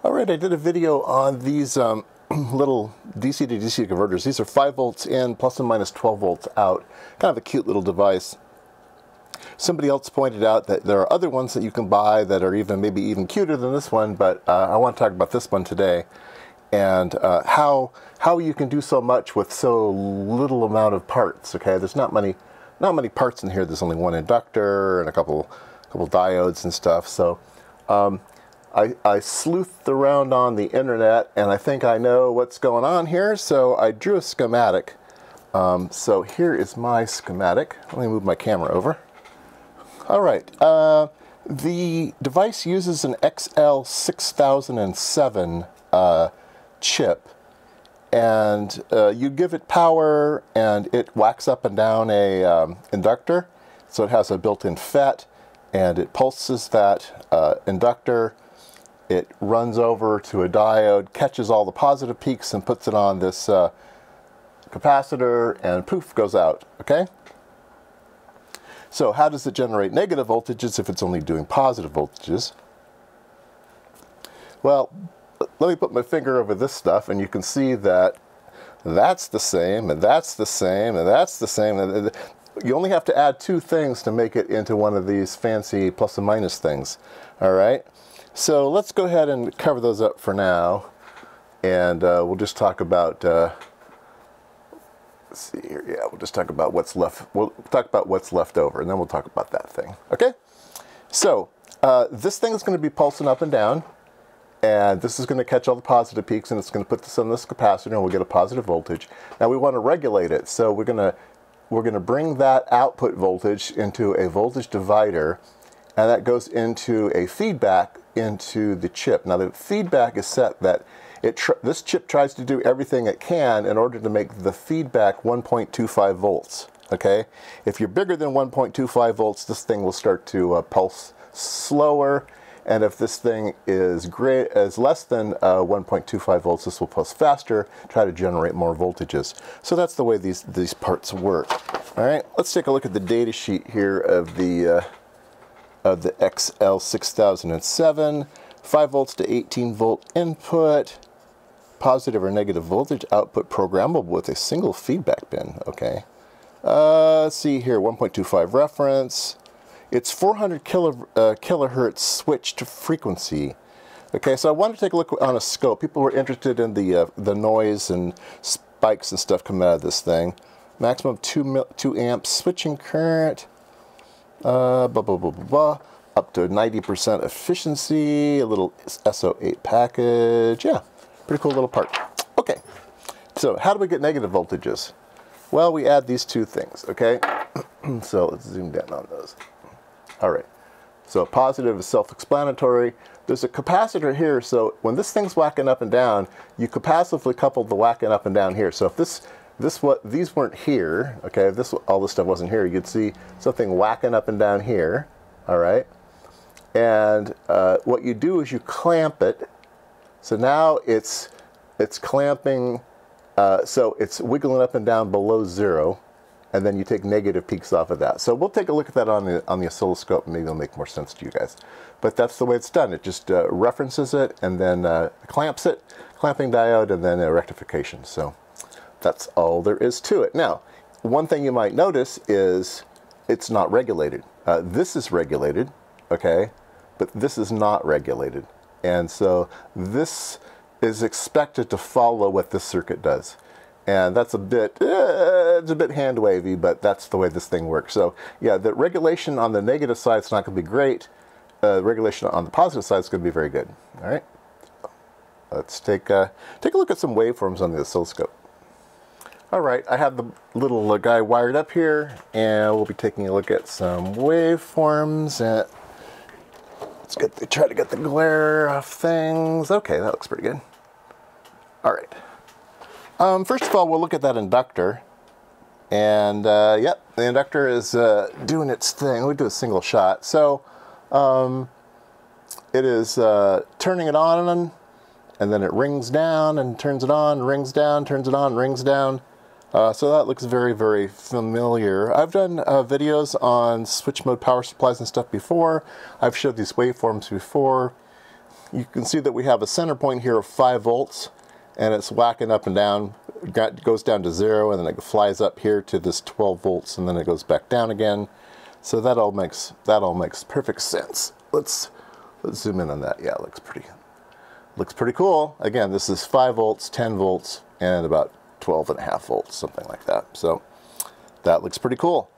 Alright, I did a video on these little DC to DC converters. These are 5 volts in, plus and minus 12 volts out. Kind of a cute little device. Somebody else pointed out that there are other ones that you can buy that are maybe even cuter than this one, but I want to talk about this one today. And how you can do so much with so little amount of parts. Okay, there's not many parts in here. There's only one inductor and a couple diodes and stuff. So I sleuthed around on the internet, and I think I know what's going on here. So I drew a schematic. So here is my schematic. Let me move my camera over. All right. The device uses an XL6007 chip, and you give it power and it whacks up and down a inductor. So it has a built-in FET, and it pulses that inductor. It runs over to a diode, catches all the positive peaks and puts it on this capacitor, and poof, goes out. Okay? So how does it generate negative voltages if it's only doing positive voltages? Well, let me put my finger over this stuff, and you can see that that's the same, and that's the same, and that's the same. You only have to add 2 things to make it into one of these fancy plus and minus things. All right? So let's go ahead and cover those up for now, and we'll just talk about, let's see here, yeah, we'll just talk about what's left. We'll talk about what's left over, and then we'll talk about that thing. Okay? So this thing is going to be pulsing up and down. And this is going to catch all the positive peaks, and it's going to put this on this capacitor, and we'll get a positive voltage. Now we want to regulate it, so we're going to bring that output voltage into a voltage divider, and that goes into a feedback into the chip. Now the feedback is set that this chip tries to do everything it can in order to make the feedback 1.25 volts. Okay, if you're bigger than 1.25 volts, this thing will start to pulse slower. And if this thing is less than 1.25 volts, this will pulse faster, try to generate more voltages. So that's the way these parts work. All right, let's take a look at the data sheet here of the XL6007. 5 volts to 18 volt input, positive or negative voltage output programmable with a single feedback pin. Okay, let's see here, 1.25 reference. It's 400 kilohertz switched frequency. Okay, so I want to take a look on a scope. People were interested in the noise and spikes and stuff coming out of this thing. Maximum 2 amps switching current. Up to 90% efficiency. A little SO8 package. Yeah, pretty cool little part. Okay, so how do we get negative voltages? Well, we add these 2 things. Okay, so let's zoom down on those. All right, so positive is self-explanatory. There's a capacitor here, so when this thing's whacking up and down, you capacitively couple the whacking up and down here. So if these weren't here, okay, if all this stuff wasn't here, you'd see something whacking up and down here, all right? And what you do is you clamp it. So now it's clamping, so it's wiggling up and down below 0. And then you take negative peaks off of that. So we'll take a look at that on the oscilloscope, and maybe it'll make more sense to you guys. But that's the way it's done. It just references it, and then clamps it, clamping diode, and then a rectification. So that's all there is to it. Now, one thing you might notice is it's not regulated. This is regulated, okay, but this is not regulated. And so this is expected to follow what this circuit does. And that's it's a bit hand wavy, but that's the way this thing works. So yeah, the regulation on the negative side is not going to be great. Regulation on the positive side is going to be very good. All right, let's take a look at some waveforms on the oscilloscope. All right, I have the little guy wired up here, and we'll be taking a look at some waveforms. And let's try to get the glare off things. Okay, that looks pretty good. All right. First of all, we'll look at that inductor, and yep, the inductor is doing its thing. We'll do a single shot. So it is turning it on, and then it rings down and turns it on, rings down, turns it on, rings down. So that looks very, very familiar. I've done videos on switch mode power supplies and stuff before. I've showed these waveforms before. you can see that we have a center point here of 5 volts, and it's whacking up and down. It goes down to 0, and then it flies up here to this 12 volts, and then it goes back down again. So that all makes perfect sense. Let's zoom in on that. Yeah, it looks pretty cool. Again, this is 5 volts, 10 volts, and about 12.5 volts, something like that. So that looks pretty cool.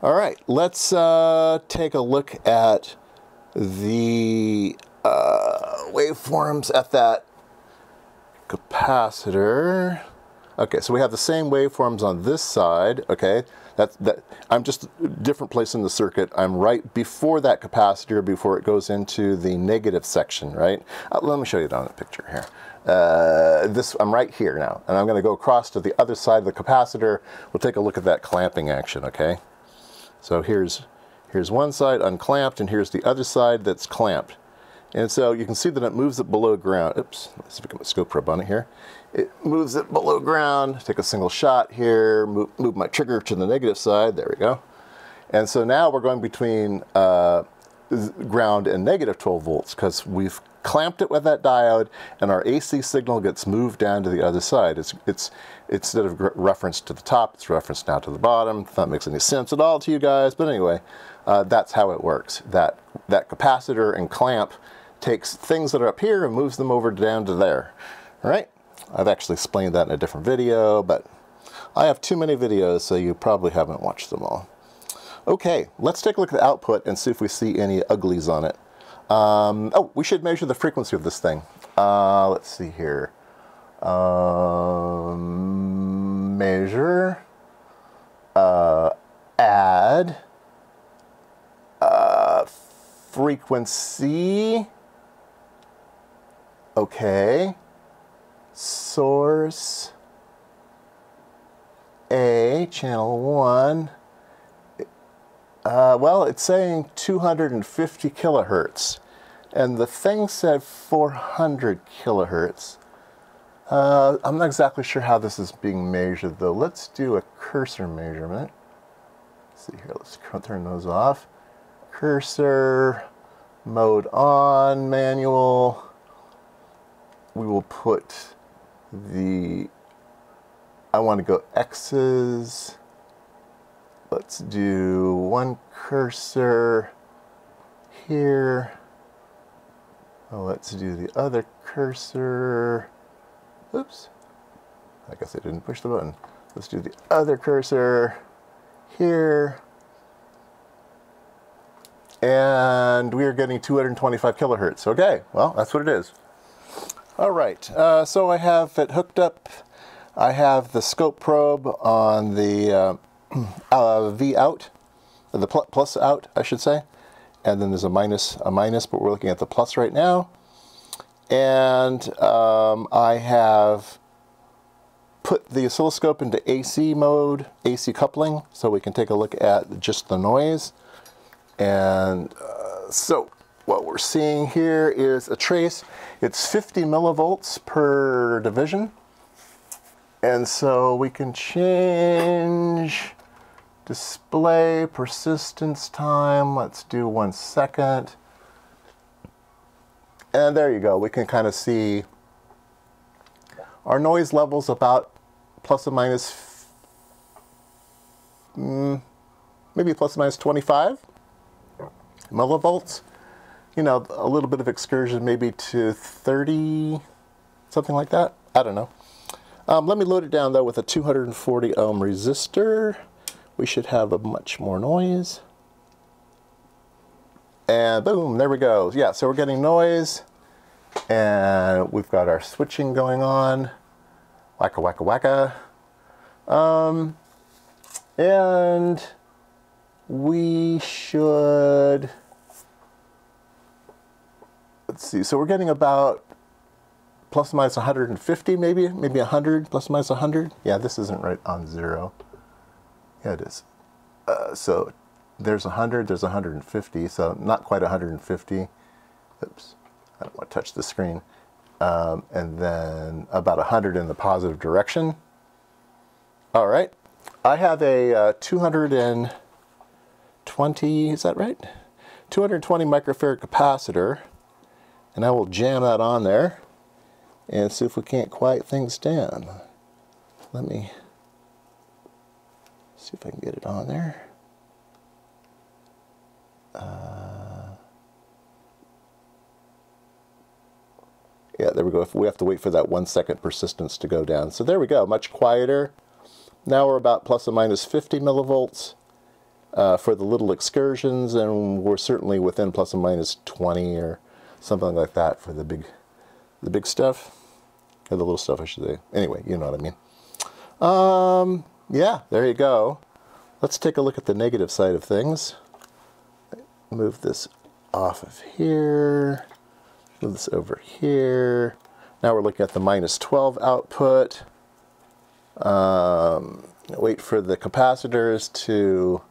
All right, let's take a look at the waveforms at that capacitor. Okay, so we have the same waveforms on this side. Okay, I'm just a different place in the circuit. I'm right before that capacitor, before it goes into the negative section, right? Let me show you down the picture here. I'm right here now, and I'm going to go across to the other side of the capacitor. We'll take a look at that clamping action, okay? So here's one side unclamped, and here's the other side that's clamped. And so you can see that it moves it below ground. Oops, let's see if we can scope probe on it here. It moves it below ground. Take a single shot here, move my trigger to the negative side. There we go. And so now we're going between ground and negative 12 volts because we've clamped it with that diode, and our AC signal gets moved down to the other side. It's instead of referenced to the top, it's referenced now to the bottom. If that makes any sense at all to you guys, but anyway, that's how it works. That capacitor and clamp takes things that are up here and moves them over down to there. All right, I've actually explained that in a different video, but I have too many videos, so you probably haven't watched them all. Okay, let's take a look at the output and see if we see any uglies on it. Oh, we should measure the frequency of this thing. Let's see here. Measure, add, frequency, okay, source, A, channel 1, well, it's saying 250 kilohertz, and the thing said 400 kilohertz. I'm not exactly sure how this is being measured, though. Let's do a cursor measurement. Let's see here, let's turn those off. Cursor, mode on, manual. We will put I want to go X's. Let's do one cursor here. Let's do the other cursor. Oops, I guess I didn't push the button. Let's do the other cursor here. And we are getting 225 kilohertz. Okay, well, that's what it is. All right, so I have it hooked up. I have the scope probe on the V out, the plus out, I should say. And then there's a minus, but we're looking at the plus right now. And I have put the oscilloscope into AC mode, AC coupling, so we can take a look at just the noise. And so what we're seeing here is a trace. It's 50 millivolts per division. And so we can change display persistence time. Let's do 1 second. And there you go. We can kind of see our noise levels about plus or minus, maybe plus or minus 25 millivolts. You know, a little bit of excursion maybe to 30, something like that. I don't know. Let me load it down though with a 240 ohm resistor. We should have a much more noise. And boom, there we go. Yeah, so we're getting noise, and we've got our switching going on. Wacka, wacka, wacka. And we should, let's see, so we're getting about plus or minus 150, maybe 100, plus or minus 100. Yeah, this isn't right on 0. Yeah, it is. So there's 100, there's 150, so not quite 150. Oops, I don't want to touch the screen. And then about 100 in the positive direction. All right, I have a 220, is that right? 220 microfarad capacitor. And I will jam that on there and see if we can't quiet things down. Let me see if I can get it on there. Yeah, there we go. We have to wait for that 1 second persistence to go down. So there we go, much quieter. Now we're about plus or minus 50 millivolts for the little excursions, and we're certainly within plus or minus 20 or something like that for the big stuff, or the little stuff I should say. Anyway, you know what I mean. Yeah, there you go. Let's take a look at the negative side of things. Move this off of here. Move this over here. Now we're looking at the minus 12 output. Wait for the capacitors to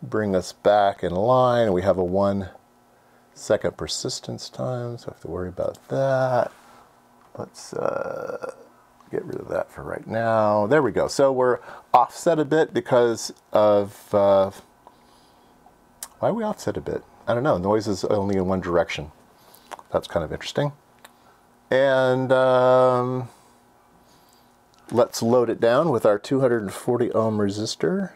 bring us back in line. We have a 1 second persistence time, so I have to worry about that. Let's get rid of that for right now. There we go. So we're offset a bit because of, why are we offset a bit? I don't know. Noise is only in one direction. That's kind of interesting. And let's load it down with our 240 ohm resistor.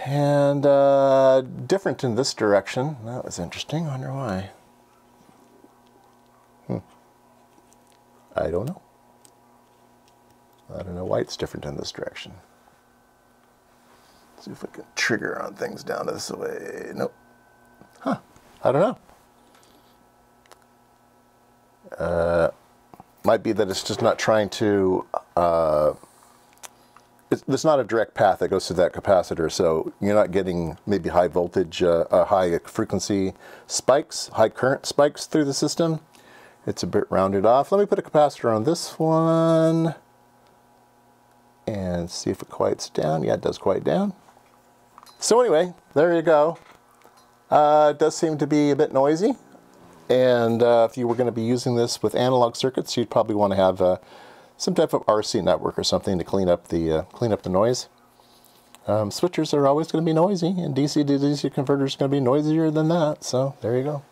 And different in this direction. That was interesting. I wonder why. I don't know. I don't know why it's different in this direction. Let's see if I can trigger on things down this way. Nope. Huh. I don't know. Might be that it's just not trying to... there's not a direct path that goes to that capacitor, so you're not getting maybe high voltage, high frequency spikes, high current spikes through the system. It's a bit rounded off. Let me put a capacitor on this one and see if it quiets down. Yeah, it does quiet down. So anyway, there you go. It does seem to be a bit noisy, and if you were going to be using this with analog circuits, you'd probably want to have some type of RC network or something to clean up the noise. Switchers are always going to be noisy, and DC to DC converters are going to be noisier than that. So there you go.